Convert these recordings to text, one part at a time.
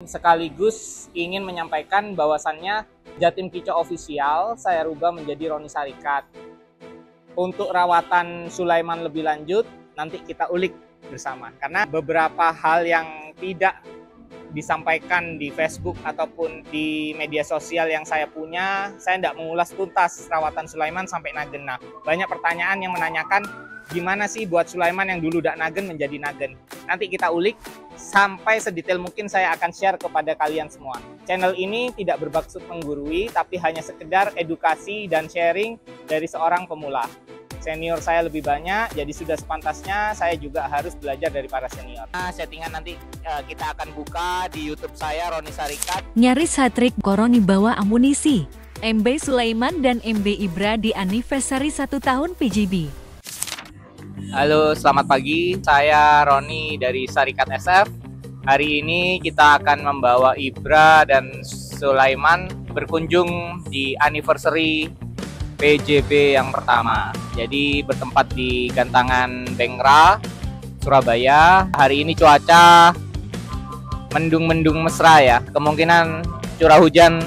Sekaligus ingin menyampaikan bahwasannya Jatim Kicau Official saya rubah menjadi Roni Sarikat. Untuk rawatan Sulaiman lebih lanjut nanti kita ulik bersama, karena beberapa hal yang tidak disampaikan di Facebook ataupun di media sosial yang saya punya, saya tidak mengulas tuntas rawatan Sulaiman sampai Nagen. Nah, banyak pertanyaan yang menanyakan gimana sih buat Sulaiman yang dulu tidak Nagen menjadi Nagen. Nanti kita ulik sampai sedetail mungkin, saya akan share kepada kalian semua. Channel ini tidak bermaksud menggurui, tapi hanya sekedar edukasi dan sharing dari seorang pemula. Senior saya lebih banyak, jadi sudah sepantasnya saya juga harus belajar dari para senior. Nah, settingan nanti kita akan buka di YouTube saya, Roni Sarikat. Nyaris hat-trick Koroni bawa amunisi. MB Sulaiman dan MB Ibra di anniversary 1 tahun PJB. Halo, selamat pagi. Saya Roni dari Sarikat SF. Hari ini kita akan membawa Ibra dan Sulaiman berkunjung di anniversary PJB yang pertama. Jadi bertempat di Gantangan Bengra, Surabaya. Hari ini cuaca mendung-mendung mesra ya. Kemungkinan curah hujan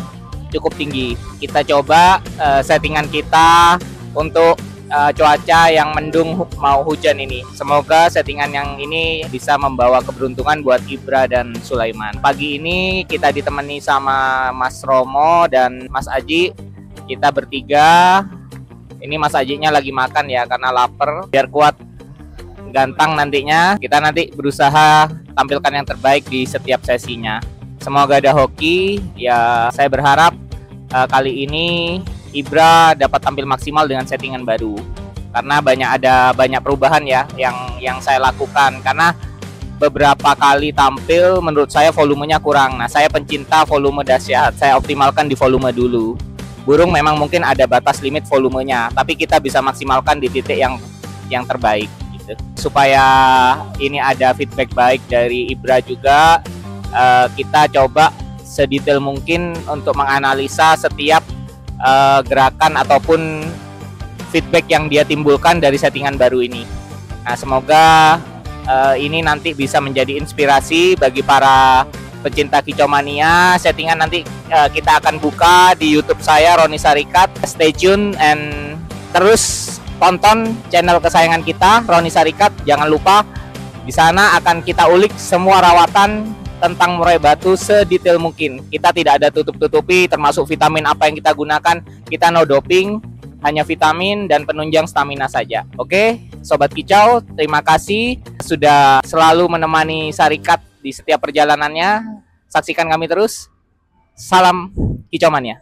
cukup tinggi. Kita coba settingan kita untuk cuaca yang mendung mau hujan ini. Semoga settingan yang ini bisa membawa keberuntungan buat Ibra dan Sulaiman. Pagi ini kita ditemani sama Mas Romo dan Mas Aji. Kita bertiga. Ini Mas Ajinya lagi makan ya karena lapar. Biar kuat gantang nantinya. Kita nanti berusaha tampilkan yang terbaik di setiap sesinya. Semoga ada hoki. Ya, saya berharap kali ini Ibra dapat tampil maksimal dengan settingan baru, karena ada banyak perubahan ya yang saya lakukan, karena beberapa kali tampil menurut saya volumenya kurang. Nah, saya pencinta volume dahsyat, saya optimalkan di volume dulu. Burung memang mungkin ada batas limit volumenya, tapi kita bisa maksimalkan di titik yang terbaik gitu. Supaya ini ada feedback baik dari Ibra juga, kita coba sedetail mungkin untuk menganalisa setiap gerakan ataupun feedback yang dia timbulkan dari settingan baru ini. Nah, semoga ini nanti bisa menjadi inspirasi bagi para pecinta kicau mania. Settingan nanti kita akan buka di YouTube saya, Roni Sarikat. Stay tune and terus tonton channel kesayangan kita, Roni Sarikat. Jangan lupa di sana akan kita ulik semua rawatan tentang murai batu sedetail mungkin. Kita tidak ada tutup-tutupi, termasuk vitamin apa yang kita gunakan. Kita no doping, hanya vitamin dan penunjang stamina saja. Oke, Sobat Kicau, terima kasih sudah selalu menemani Sarikat di setiap perjalanannya. Saksikan kami terus. Salam Kicau Mania.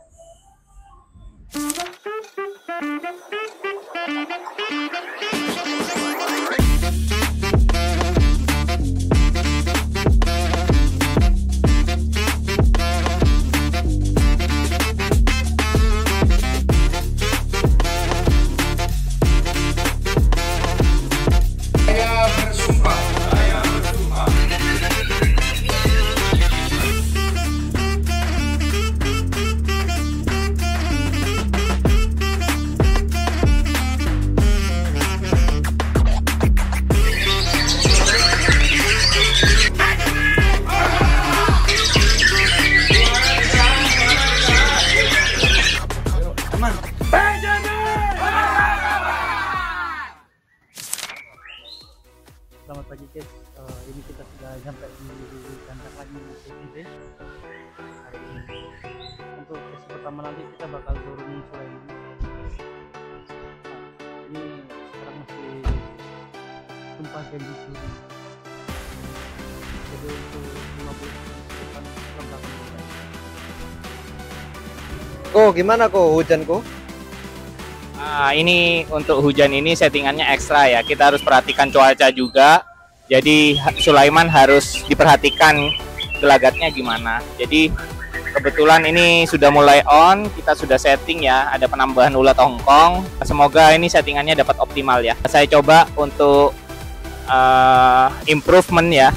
Selamat pagi guys, ini kita sudah sampai di kandang lagi PJB hari ini. Untuk sesi pertama nanti kita bakal turunin Sulaiman. Nah, ini sekarang masih tumpah ganti dulu. Jadi untuk 50 depan ke belakang. Kok gimana kok hujan kok? Ini untuk hujan ini settingannya ekstra ya. Kita harus perhatikan cuaca juga. Jadi Sulaiman harus diperhatikan gelagatnya gimana. Jadi kebetulan ini sudah mulai on, kita sudah setting ya. Ada penambahan ulat Hongkong. Semoga ini settingannya dapat optimal ya. Saya coba untuk improvement ya.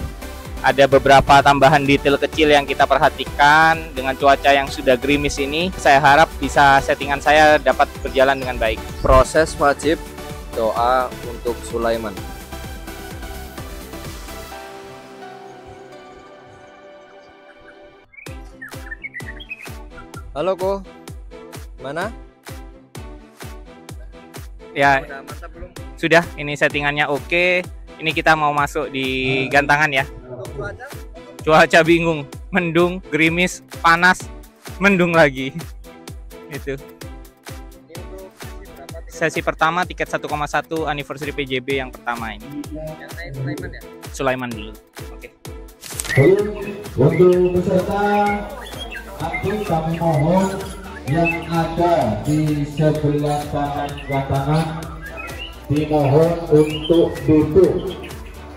Ada beberapa tambahan detail kecil yang kita perhatikan dengan cuaca yang sudah gerimis ini. Saya harap bisa settingan saya dapat berjalan dengan baik. Proses wajib doa untuk Sulaiman. Halo Ko, mana? Ya, Udah mantap belum? sudah. Ini settingannya oke. Ini kita mau masuk di gantangan ya. Untuk cuaca? Cuaca bingung, mendung, gerimis, panas, mendung lagi. Itu. Ini untuk berapa? Sesi pertama tiket 1,1 anniversary PJB yang pertama ini. Yang lain Sulaiman ya? Sulaiman dulu. Oke. Untuk peserta nanti kami mohon yang ada di sebelah kanan gantangan dimohon untuk duduk,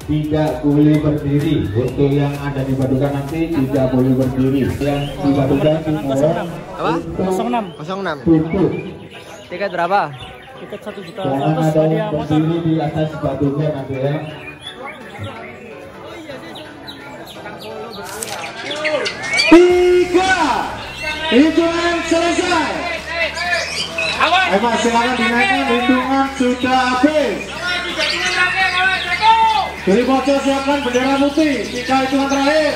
tidak boleh berdiri. Untuk yang ada di Badukan nanti tidak boleh berdiri. Yang di Badukan dimohon Apa? 06 06. duduk. Tiket berapa? tiket 1 juta Jangan ada yang berdiri di atas Badukan nanti ya. Tiga, hitungan selesai. Silakan dinaikkan, hitungan sudah habis. Dari pojok siapkan bendera putih. 3 hitungan terakhir.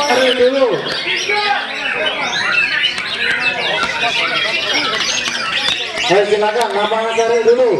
Cari dulu. Ayo silakan, lapangan cari dulu.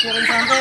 Siring santai.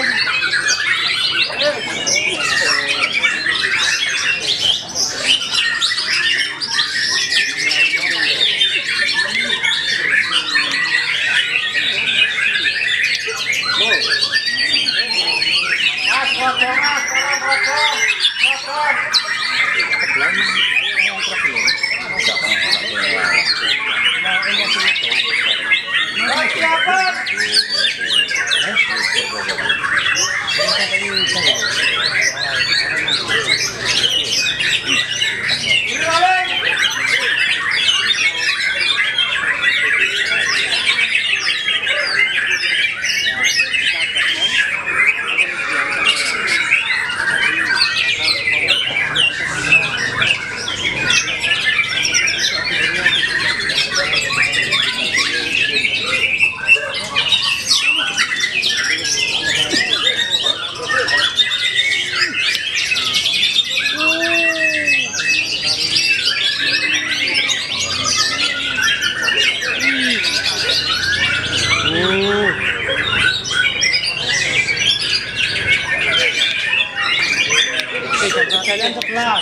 Kalian sebelah.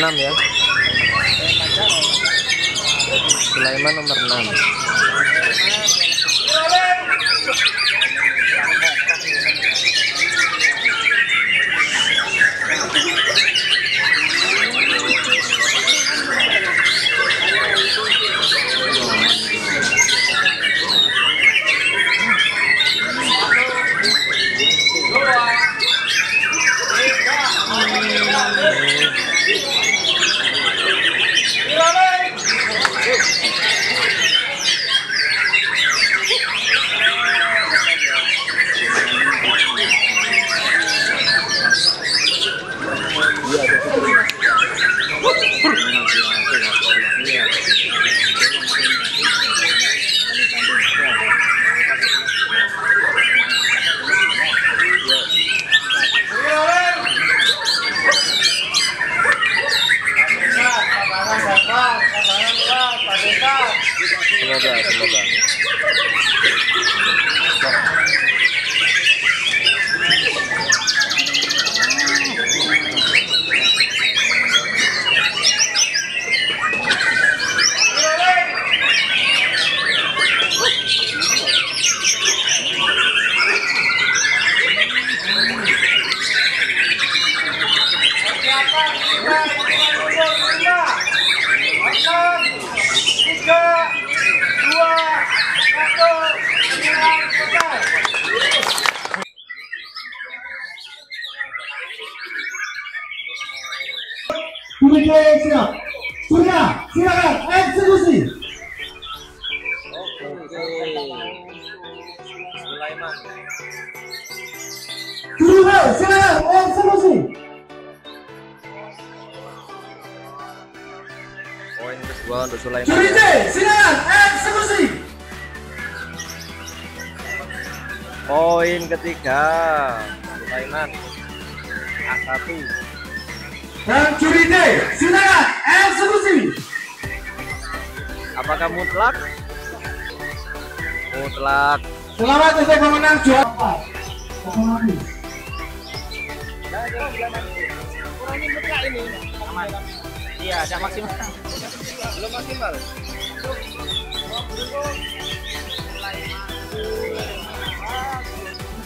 6 ya. Sulaiman nomor 6. Semoga. Juridik siap. Sudah, silakan eksekusi. Oke. Sulaiman. Juridik silakan eksekusi. Poin kedua untuk Sulaiman. Juridik silakan eksekusi. Poin ketiga Sulaiman A1. Dan juridik silakan eksekusi. Apakah mutlak? Mutlak. Selamat untuk pemenang juara. Iya, ada maksimal. Belum maksimal.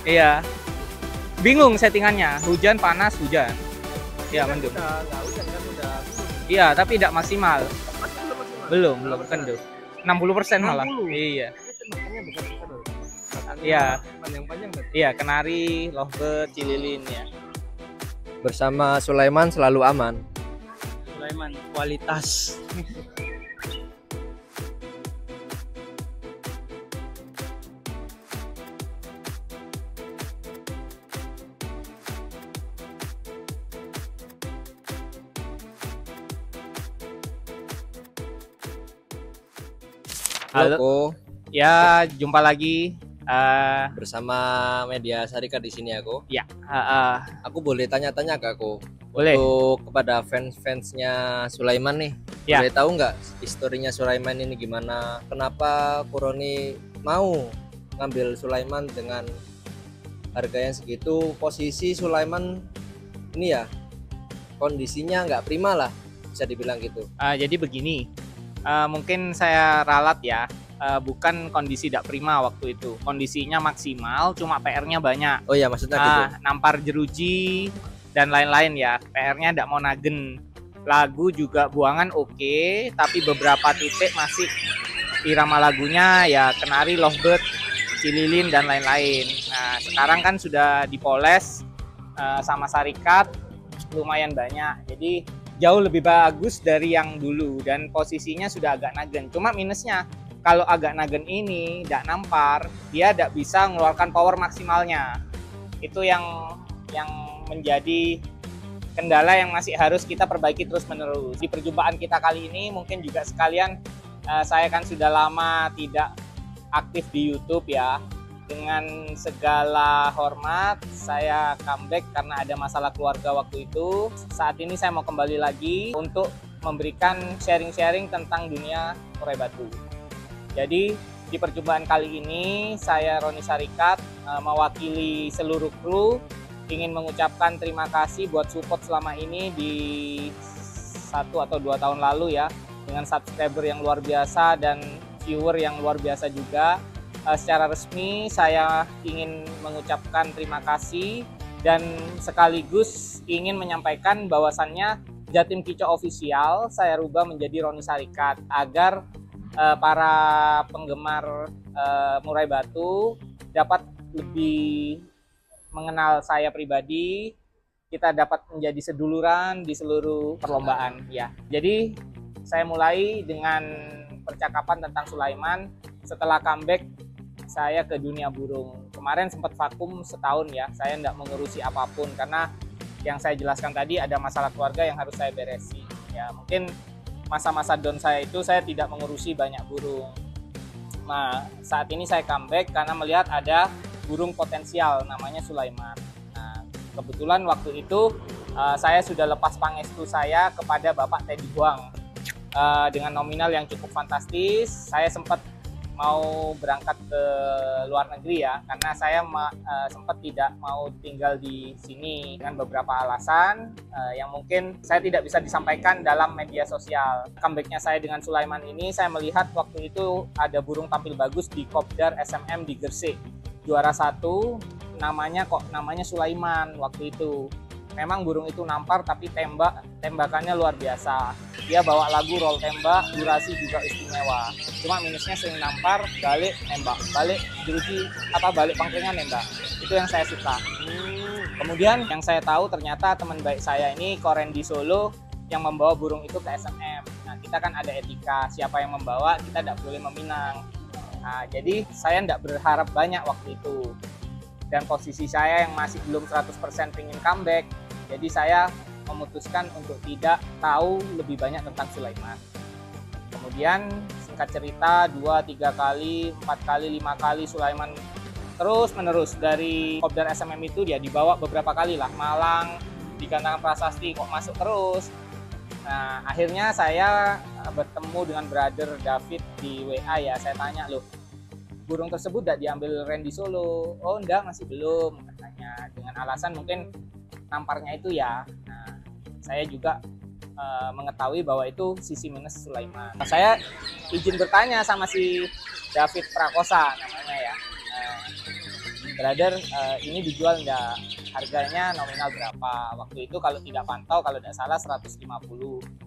Iya. Bingung settingannya, hujan panas hujan. Iya, mendung. Iya, tapi tidak maksimal. Belum kan tuh. 60% malah. Iya. Iya. Iya, kenari, lovebird, cililin ya. Bersama Sulaiman selalu aman. Sulaiman kualitas. Halo. Ko, Ya, jumpa lagi. bersama media Syarikat di sini aku. Ya, Aku boleh tanya-tanya gak Ko? boleh. Untuk kepada fans-fansnya Sulaiman nih, Ya. boleh tahu nggak historinya Sulaiman ini gimana? Kenapa Kuroni mau ngambil Sulaiman dengan harga yang segitu? Posisi Sulaiman ini ya kondisinya nggak prima lah, bisa dibilang gitu. Jadi begini, mungkin saya ralat ya. Bukan kondisi tidak prima waktu itu. Kondisinya maksimal, cuma PR-nya banyak. Oh ya, maksudnya gitu. Nampar jeruji dan lain-lain ya. PR-nya tidak mau nagen. Lagu juga buangan oke, tapi beberapa titik masih irama lagunya ya kenari, lovebird, cililin dan lain-lain. Nah, sekarang kan sudah dipoles sama Syarikat lumayan banyak. Jadi jauh lebih bagus dari yang dulu dan posisinya sudah agak nagen. Cuma minusnya kalau agak nagen ini tidak nampar, dia tidak bisa mengeluarkan power maksimalnya. Itu yang menjadi kendala yang masih harus kita perbaiki terus-menerus. Di perjumpaan kita kali ini mungkin juga sekalian, saya kan sudah lama tidak aktif di YouTube ya. Dengan segala hormat, saya comeback karena ada masalah keluarga waktu itu. Saat ini saya mau kembali lagi untuk memberikan sharing-sharing tentang dunia urai batu. Jadi di perjumpaan kali ini saya Roni Syarikat mewakili seluruh kru ingin mengucapkan terima kasih buat support selama ini di 1 atau 2 tahun lalu ya, dengan subscriber yang luar biasa dan viewer yang luar biasa juga. Secara resmi saya ingin mengucapkan terima kasih dan sekaligus ingin menyampaikan bahwasannya Jatim Kicau Official saya rubah menjadi Roni Sarikat agar para penggemar murai batu dapat lebih mengenal saya pribadi, kita dapat menjadi seduluran di seluruh perlombaan ya. Jadi saya mulai dengan percakapan tentang Sulaiman setelah comeback saya ke dunia burung. Kemarin sempat vakum setahun ya, saya tidak mengurusi apapun karena yang saya jelaskan tadi ada masalah keluarga yang harus saya beresi. Ya mungkin masa-masa down saya itu saya tidak mengurusi banyak burung. Nah saat ini saya comeback karena melihat ada burung potensial namanya Sulaiman. Nah, kebetulan waktu itu saya sudah lepas pangestu saya kepada Bapak Teddy Huang dengan nominal yang cukup fantastis. Saya sempat mau berangkat ke luar negeri ya, karena saya sempat tidak mau tinggal di sini dengan beberapa alasan yang mungkin saya tidak bisa disampaikan dalam media sosial. Comebacknya saya dengan Sulaiman ini, saya melihat waktu itu ada burung tampil bagus di Kopdar SMM di Gresik. Juara 1, namanya Sulaiman waktu itu. Memang burung itu nampar tapi tembakannya luar biasa. Dia bawa lagu roll tembak, durasi juga istimewa. Cuma minusnya sering nampar, balik nembak, balik jeruji balik pangkringan nembak. Itu yang saya suka. Kemudian yang saya tahu ternyata teman baik saya ini Koren di Solo yang membawa burung itu ke SMM. Nah, kita kan ada etika, siapa yang membawa kita tidak boleh meminang. Nah, jadi saya tidak berharap banyak waktu itu. Dan posisi saya yang masih belum 100% ingin comeback, jadi saya memutuskan untuk tidak tahu lebih banyak tentang Sulaiman. Kemudian singkat cerita 2, 3 kali, 4 kali, 5 kali Sulaiman terus menerus dari Kopdar SMM itu dia dibawa beberapa kali lah, Malang, digantangkan prasasti kok masuk terus. Nah akhirnya saya bertemu dengan brother David di WA ya, saya tanya loh, burung tersebut tidak diambil Randy Solo? Oh enggak, masih belum katanya, dengan alasan mungkin namparnya itu ya. Nah, saya juga mengetahui bahwa itu sisi minus Sulaiman. Nah, saya izin bertanya sama si David Prakosa namanya ya, brother ini dijual enggak? Harganya nominal berapa? Waktu itu kalau tidak pantau, kalau tidak salah 150,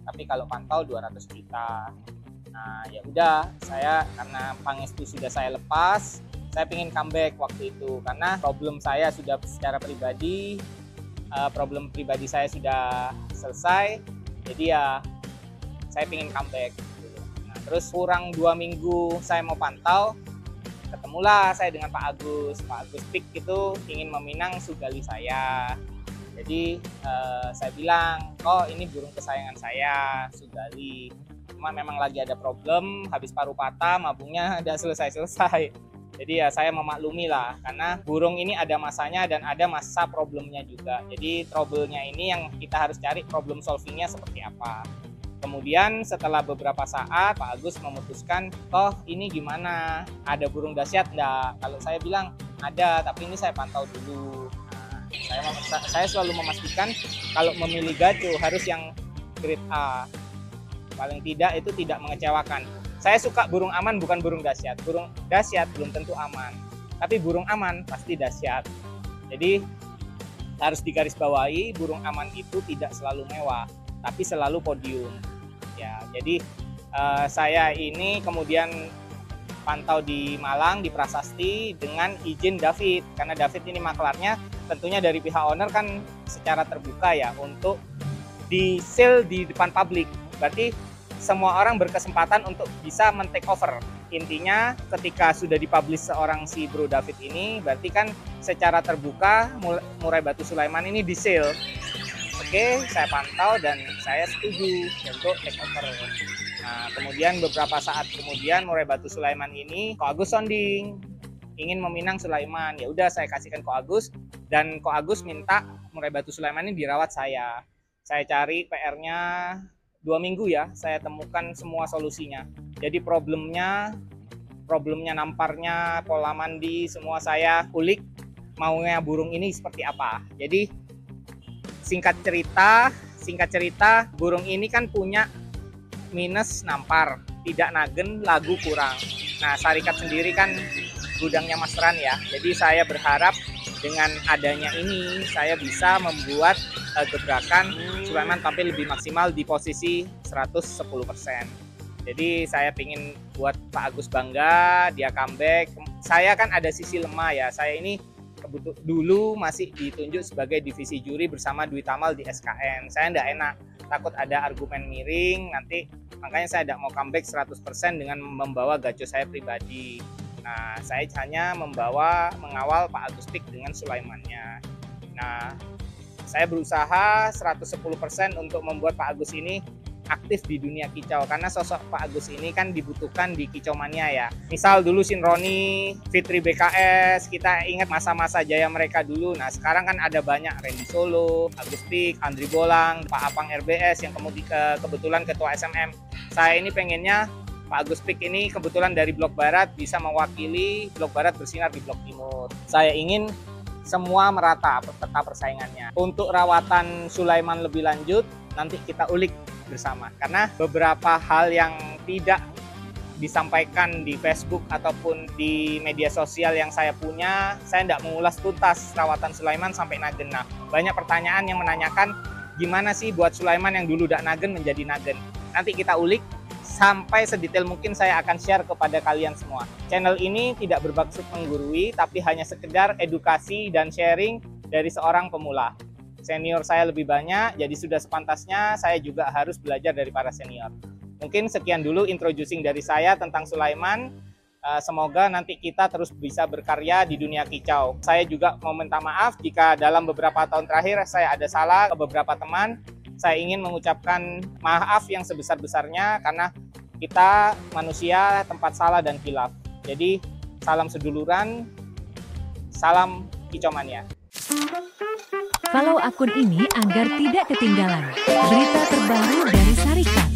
tapi kalau pantau 200 juta. Nah ya udah, saya karena pangestu sudah saya lepas, saya pengen comeback waktu itu karena problem saya sudah secara pribadi, problem pribadi saya sudah selesai, jadi ya saya pengen comeback. Nah, terus kurang 2 minggu saya mau pantau, ketemulah saya dengan Pak Agus Pik itu ingin meminang Sugali saya. Jadi saya bilang, oh ini burung kesayangan saya Sugali, cuma memang lagi ada problem, habis paru patah, mabungnya udah selesai. Jadi ya saya memaklumi lah, karena burung ini ada masanya dan ada masa problemnya juga. Jadi trouble-nya ini yang kita harus cari problem solvingnya seperti apa. Kemudian setelah beberapa saat Pak Agus memutuskan, oh ini gimana, ada burung dahsyat enggak? Kalau saya bilang ada, tapi ini saya pantau dulu. Nah, saya selalu memastikan kalau memilih gacu harus yang grade A. Paling tidak itu tidak mengecewakan. Saya suka burung aman, bukan burung dahsyat. Burung dahsyat belum tentu aman, tapi burung aman pasti dahsyat. Jadi harus digarisbawahi, burung aman itu tidak selalu mewah, tapi selalu podium. Ya, jadi saya ini kemudian pantau di Malang di Prasasti dengan izin David, karena David ini maklarnya tentunya dari pihak owner kan secara terbuka ya untuk di sale di depan publik. Berarti semua orang berkesempatan untuk bisa men-take over. Intinya ketika sudah dipublish seorang si Bro David ini, berarti kan secara terbuka murai batu Sulaiman ini di sale. Oke, saya pantau dan saya setuju untuk take over. Nah, kemudian beberapa saat kemudian murai batu Sulaiman ini Ko Agus sounding ingin meminang Sulaiman. Ya udah saya kasihkan Ko Agus, dan Ko Agus minta murai batu Sulaiman ini dirawat saya. Saya cari PR-nya 2 minggu ya, saya temukan semua solusinya. Jadi problemnya namparnya, pola mandi, semua saya ulik, maunya burung ini seperti apa. Jadi singkat cerita, singkat cerita, burung ini kan punya minus nampar, tidak nagen, lagu kurang. Nah, Sarikat sendiri kan gudangnya Mas Ran ya. Jadi saya berharap dengan adanya ini saya bisa membuat gebrakan Sulaiman tampil lebih maksimal di posisi 110%. Jadi saya ingin buat Pak Agus bangga, dia comeback. Saya kan ada sisi lemah ya. Saya ini dulu masih ditunjuk sebagai divisi juri bersama Dwi Tamal di SKN. Saya enggak enak, takut ada argumen miring nanti, makanya saya tidak mau comeback 100% dengan membawa gajo saya pribadi. Nah, saya hanya mengawal Pak Agus Pik dengan Sulaimannya. Nah, saya berusaha 110% untuk membuat Pak Agus ini aktif di dunia kicau, karena sosok Pak Agus ini kan dibutuhkan di kicau mania ya. Misal dulu Sin Roni, Fitri BKS, kita ingat masa-masa jaya mereka dulu. Nah, sekarang kan ada banyak, Randy Solo, Agus Pik, Andri Bolang, Pak Apang RBS yang kebetulan ketua SMM. Saya ini pengennya Pak Agus Pik ini kebetulan dari Blok Barat bisa mewakili Blok Barat bersinar di Blok Timur. Saya ingin semua merata peta persaingannya. Untuk rawatan Sulaiman lebih lanjut, nanti kita ulik bersama. Karena beberapa hal yang tidak disampaikan di Facebook ataupun di media sosial yang saya punya, saya tidak mengulas tuntas rawatan Sulaiman sampai nagen. Nah, banyak pertanyaan yang menanyakan gimana sih buat Sulaiman yang dulu tidak nagen menjadi nagen. Nanti kita ulik sampai sedetail mungkin saya akan share kepada kalian semua. Channel ini tidak bermaksud menggurui, tapi hanya sekedar edukasi dan sharing dari seorang pemula. Senior saya lebih banyak, jadi sudah sepantasnya saya juga harus belajar dari para senior. Mungkin sekian dulu introducing dari saya tentang Sulaiman. Semoga nanti kita terus bisa berkarya di dunia kicau. Saya juga mau minta maaf jika dalam beberapa tahun terakhir saya ada salah ke beberapa teman. Saya ingin mengucapkan maaf yang sebesar-besarnya karena kita manusia tempat salah dan khilaf. Jadi salam seduluran, salam kicau mania. Follow akun ini agar tidak ketinggalan berita terbaru dari Sarikat.